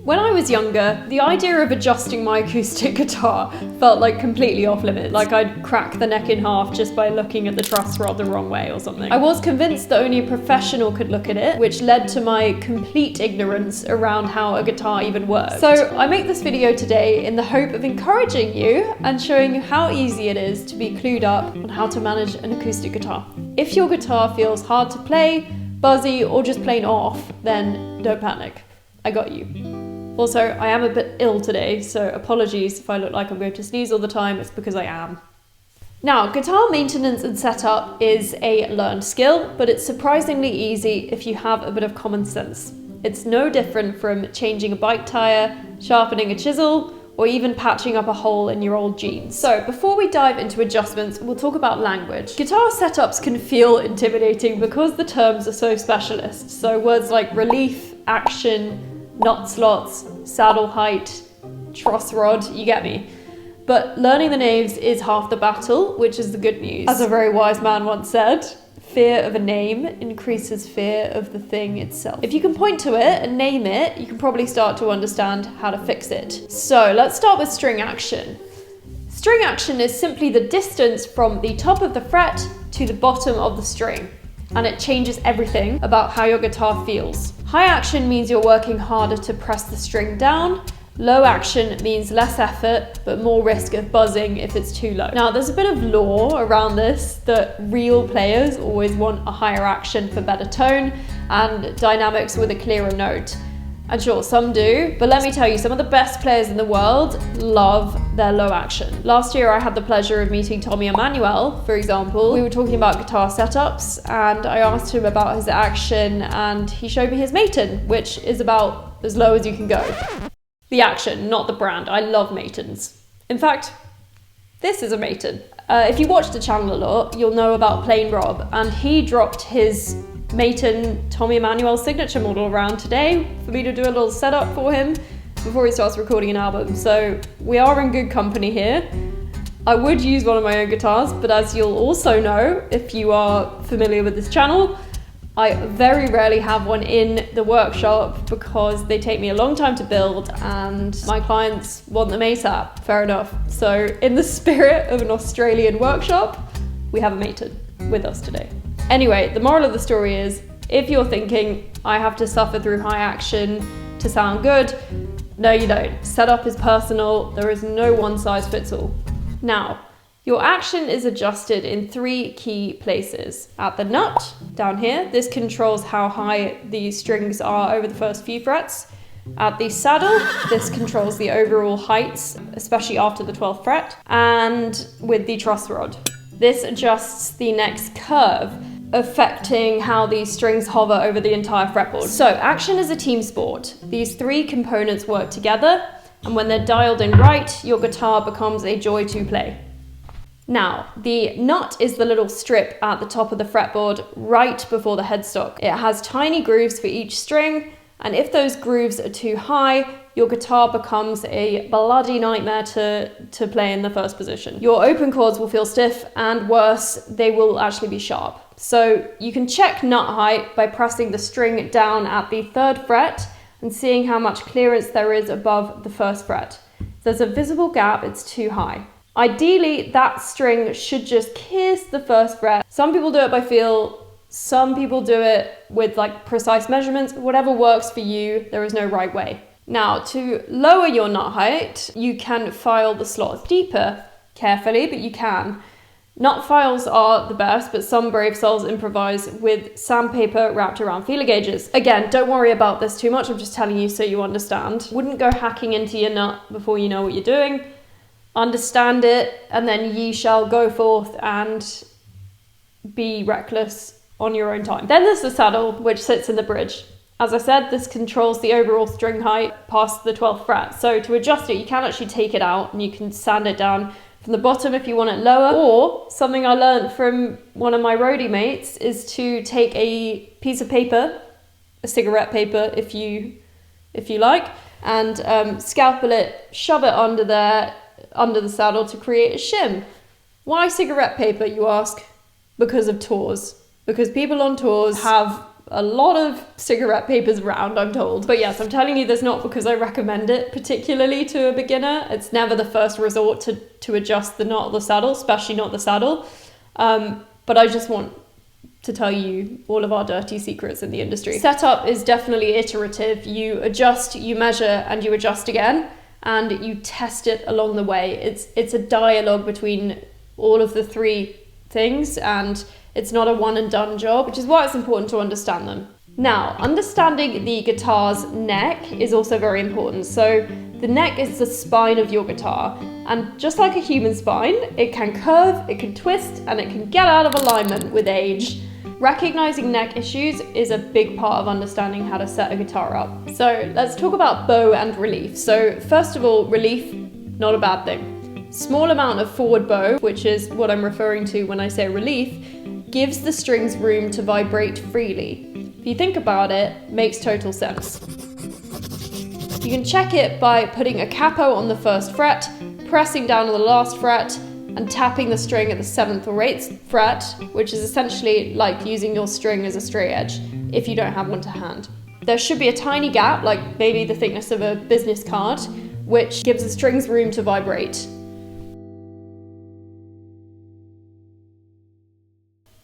When I was younger, the idea of adjusting my acoustic guitar felt like completely off limits, like I'd crack the neck in half just by looking at the truss rod the wrong way or something. I was convinced that only a professional could look at it, which led to my complete ignorance around how a guitar even works. So I make this video today in the hope of encouraging you and showing you how easy it is to be clued up on how to manage an acoustic guitar. If your guitar feels hard to play, buzzy, or just plain off, then don't panic. I got you. Also, I am a bit ill today, so apologies if I look like I'm going to sneeze all the time, it's because I am. Now, guitar maintenance and setup is a learned skill, but it's surprisingly easy if you have a bit of common sense. It's no different from changing a bike tire, sharpening a chisel, or even patching up a hole in your old jeans. So before we dive into adjustments, we'll talk about language. Guitar setups can feel intimidating because the terms are so specialist. So words like relief, action, knot slots, saddle height, truss rod, you get me. But learning the names is half the battle, which is the good news. As a very wise man once said, fear of a name increases fear of the thing itself. If you can point to it and name it, you can probably start to understand how to fix it. So let's start with string action. String action is simply the distance from the top of the fret to the bottom of the string, and it changes everything about how your guitar feels. High action means you're working harder to press the string down. Low action means less effort, but more risk of buzzing if it's too low. Now, there's a bit of lore around this that real players always want a higher action for better tone and dynamics with a clearer note. And sure, some do, but let me tell you, some of the best players in the world love their low action. Last year, I had the pleasure of meeting Tommy Emmanuel, for example. We were talking about guitar setups, and I asked him about his action, and he showed me his Maton, which is about as low as you can go. The action, not the brand. I love Matons. In fact, this is a Maton. If you watch the channel a lot, you'll know about Plain Rob, and he dropped his Maton Tommy Emmanuel signature model around today for me to do a little setup for him before he starts recording an album. So we are in good company here. I would use one of my own guitars, but as you'll also know, if you are familiar with this channel, I very rarely have one in the workshop because they take me a long time to build and my clients want them ASAP. Fair enough. So in the spirit of an Australian workshop, we have a Maton with us today. Anyway, the moral of the story is, if you're thinking, I have to suffer through high action to sound good, no you don't. Setup is personal, there is no one size fits all. Now, your action is adjusted in 3 key places. At the nut, down here, this controls how high the strings are over the first few frets. At the saddle, this controls the overall heights, especially after the 12th fret. And with the truss rod, this adjusts the next curve, affecting how these strings hover over the entire fretboard. So action is a team sport. These 3 components work together, and when they're dialed in right, your guitar becomes a joy to play. Now, the nut is the little strip at the top of the fretboard right before the headstock. It has tiny grooves for each string, and if those grooves are too high, your guitar becomes a bloody nightmare to play in the first position. Your open chords will feel stiff, and worse, they will actually be sharp. So you can check nut height by pressing the string down at the 3rd fret and seeing how much clearance there is above the 1st fret. If there's a visible gap, it's too high. Ideally, that string should just kiss the 1st fret. Some people do it by feel, some people do it with like precise measurements. Whatever works for you, there is no right way. Now, to lower your nut height, you can file the slots deeper, carefully, but you can. Nut files are the best, but some brave souls improvise with sandpaper wrapped around feeler gauges. Again, don't worry about this too much, I'm just telling you so you understand. Wouldn't go hacking into your nut before you know what you're doing. Understand it, and then ye shall go forth and be reckless on your own time. Then there's the saddle, which sits in the bridge. As I said, this controls the overall string height past the 12th fret. So to adjust it, you can actually take it out and you can sand it down from the bottom if you want it lower, or something I learned from one of my roadie mates is to take a piece of paper, a cigarette paper if you like, and scalpel it, shove it under there, under the saddle to create a shim. Why cigarette paper, you ask? Because of tours. Because people on tours have a lot of cigarette papers around, I'm told. But yes, I'm telling you this not because I recommend it particularly to a beginner. It's never the first resort to adjust the knot of the saddle, especially not the saddle. But I just want to tell you all of our dirty secrets in the industry. Setup is definitely iterative. You adjust, you measure, and you adjust again, and you test it along the way. It's a dialogue between all of the three things, and it's not a one and done job, which is why it's important to understand them. Now, understanding the guitar's neck is also very important. So the neck is the spine of your guitar, and just like a human spine, it can curve, it can twist, and it can get out of alignment with age. Recognizing neck issues is a big part of understanding how to set a guitar up. So let's talk about bow and relief. So first of all, relief, not a bad thing. Small amount of forward bow, which is what I'm referring to when I say relief, gives the strings room to vibrate freely. If you think about it, makes total sense. You can check it by putting a capo on the first fret, pressing down on the last fret, and tapping the string at the 7th or 8th fret, which is essentially like using your string as a straight edge if you don't have one to hand. There should be a tiny gap, like maybe the thickness of a business card, which gives the strings room to vibrate.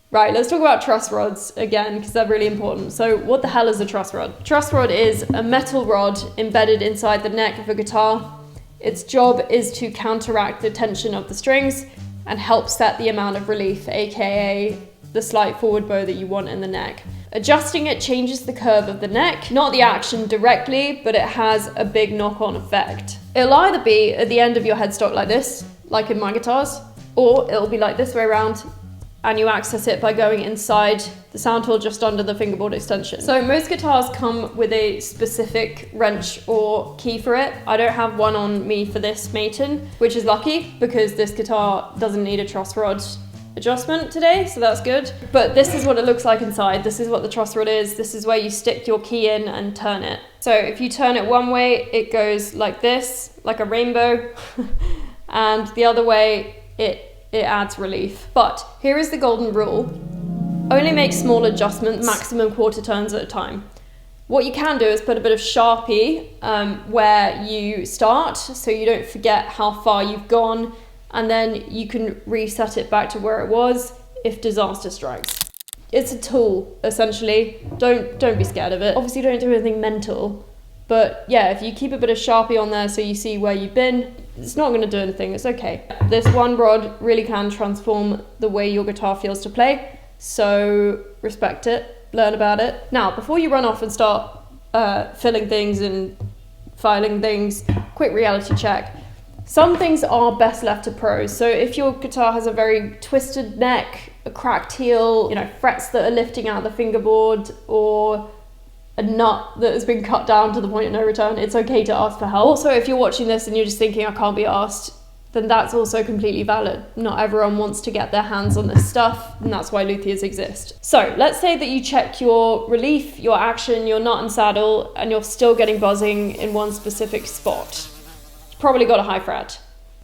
Right, let's talk about truss rods again, because they're really important. So what the hell is a truss rod? Truss rod is a metal rod embedded inside the neck of a guitar. Its job is to counteract the tension of the strings and help set the amount of relief, aka the slight forward bow that you want in the neck. Adjusting it changes the curve of the neck, not the action directly, but it has a big knock-on effect. It'll either be at the end of your headstock like this, like in my guitars, or it'll be like this way around, and you access it by going inside the sound hole just under the fingerboard extension. So most guitars come with a specific wrench or key for it. I don't have one on me for this Maton, which is lucky because this guitar doesn't need a truss rod adjustment today, so that's good. But this is what it looks like inside. This is what the truss rod is. This is where you stick your key in and turn it. So if you turn it one way, it goes like this, like a rainbow, and the other way, it adds relief. But here is the golden rule. Only make small adjustments, maximum quarter turns at a time. What you can do is put a bit of Sharpie where you start, so you don't forget how far you've gone, and then you can reset it back to where it was if disaster strikes. It's a tool, essentially. Don't be scared of it. Obviously don't do anything mental, but yeah, if you keep a bit of Sharpie on there so you see where you've been, it's not going to do anything, it's okay. This one rod really can transform the way your guitar feels to play, so respect it, learn about it. Now, before you run off and start filling things and filing things, quick reality check. Some things are best left to pros. So if your guitar has a very twisted neck, a cracked heel, frets that are lifting out the fingerboard, or a nut that has been cut down to the point of no return, it's okay to ask for help. Also, if you're watching this and you're just thinking, I can't be asked, then that's also completely valid. Not everyone wants to get their hands on this stuff, and that's why luthiers exist. So let's say that you check your relief, your action, your nut and saddle, and you're still getting buzzing in one specific spot. You've probably got a high fret.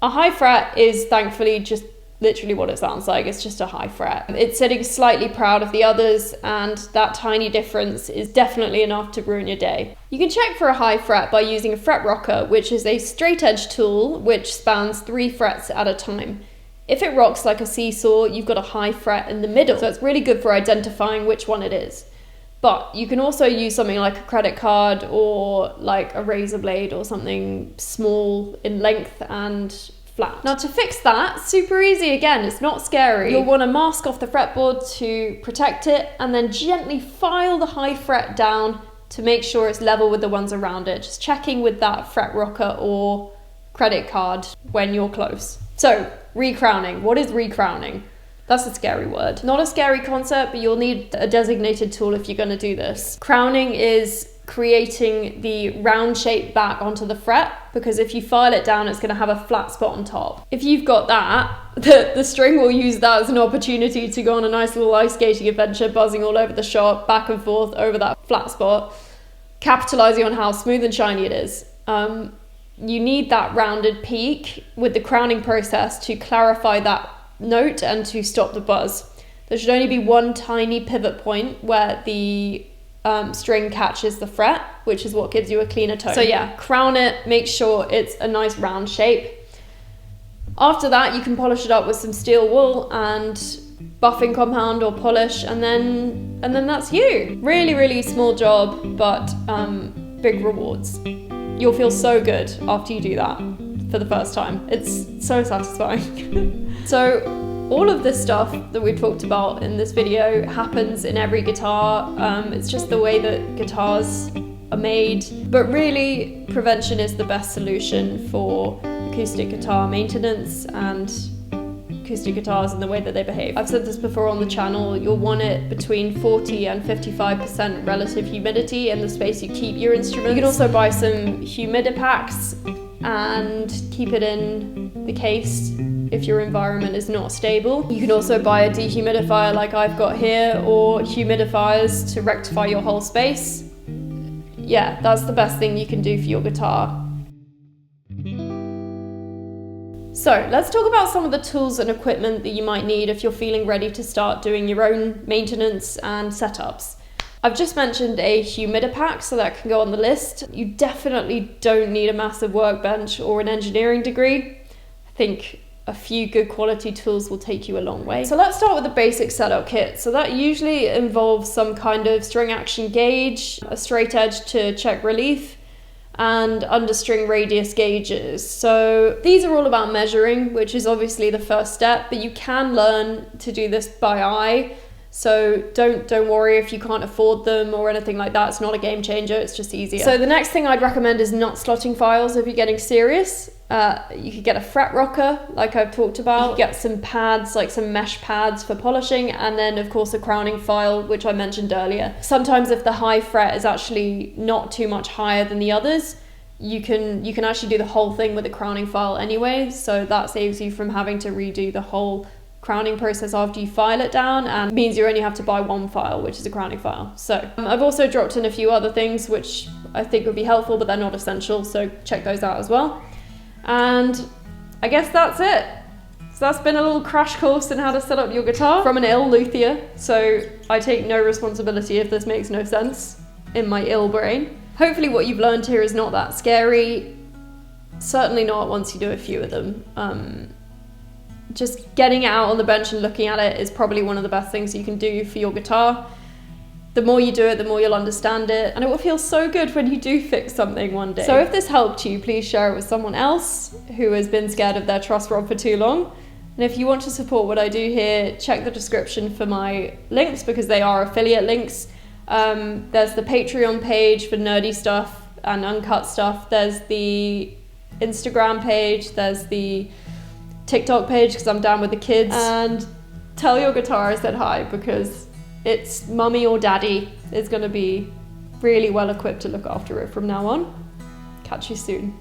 A high fret is thankfully just literally what it sounds like. It's just a high fret. It's sitting slightly proud of the others, and that tiny difference is definitely enough to ruin your day. You can check for a high fret by using a fret rocker, which is a straight edge tool which spans 3 frets at a time. If it rocks like a seesaw, you've got a high fret in the middle, so it's really good for identifying which one it is. But you can also use something like a credit card or like a razor blade or something small in length and flat. Now to fix that, super easy again, it's not scary. You'll want to mask off the fretboard to protect it and then gently file the high fret down to make sure it's level with the ones around it. Just checking with that fret rocker or credit card when you're close. So, recrowning. What is recrowning? That's a scary word. Not a scary concept, but you'll need a designated tool if you're going to do this. Crowning is creating the round shape back onto the fret, because if you file it down, it's going to have a flat spot on top. If you've got that, the string will use that as an opportunity to go on a nice little ice skating adventure, buzzing all over the shop, back and forth over that flat spot, capitalizing on how smooth and shiny it is. You need that rounded peak with the crowning process to clarify that note and to stop the buzz. There should only be one tiny pivot point where the string catches the fret, which is what gives you a cleaner tone. So yeah, crown it, make sure it's a nice round shape. After that, you can polish it up with some steel wool and buffing compound or polish, and then that's you. Really, really small job, but big rewards. You'll feel so good after you do that for the first time. It's so satisfying. So all of this stuff that we talked about in this video happens in every guitar. It's just the way that guitars are made. But really, prevention is the best solution for acoustic guitar maintenance and acoustic guitars and the way that they behave. I've said this before on the channel, you'll want it between 40 and 55% relative humidity in the space you keep your instruments. You can also buy some humidipacks and keep it in the case if your environment is not stable. You can also buy a dehumidifier like I've got here, or humidifiers to rectify your whole space. Yeah, that's the best thing you can do for your guitar. So let's talk about some of the tools and equipment that you might need if you're feeling ready to start doing your own maintenance and setups. I've just mentioned a humidipack, so that can go on the list. You definitely don't need a massive workbench or an engineering degree. I think a few good quality tools will take you a long way. So let's start with the basic setup kit. So that usually involves some kind of string action gauge, a straight edge to check relief, and understring radius gauges. So these are all about measuring, which is obviously the first step, but you can learn to do this by eye. So don't worry if you can't afford them or anything like that. It's not a game changer, it's just easier. So the next thing I'd recommend is nut slotting files if you're getting serious. You could get a fret rocker, like I've talked about. You could get some pads, like some mesh pads for polishing, and then of course a crowning file, which I mentioned earlier. Sometimes if the high fret is actually not too much higher than the others, you can actually do the whole thing with a crowning file anyway, so that saves you from having to redo the whole crowning process after you file it down, and means you only have to buy one file, which is a crowning file. So I've also dropped in a few other things which I think would be helpful, but they're not essential, so check those out as well. And I guess that's it. So that's been a little crash course in how to set up your guitar from an ill luthier, so I take no responsibility if this makes no sense in my ill brain. Hopefully what you've learned here is not that scary. Certainly not once you do a few of them. Just getting it out on the bench and looking at it is probably one of the best things you can do for your guitar. The more you do it, the more you'll understand it, and it will feel so good when you do fix something one day. So if this helped you, please share it with someone else who has been scared of their truss rod for too long. And if you want to support what I do here, check the description for my links, because they are affiliate links. There's the Patreon page for nerdy stuff and uncut stuff. There's the Instagram page. There's the TikTok page, because I'm down with the kids. And tell your guitar I said hi, because its mummy or daddy is going to be really well equipped to look after it from now on. Catch you soon.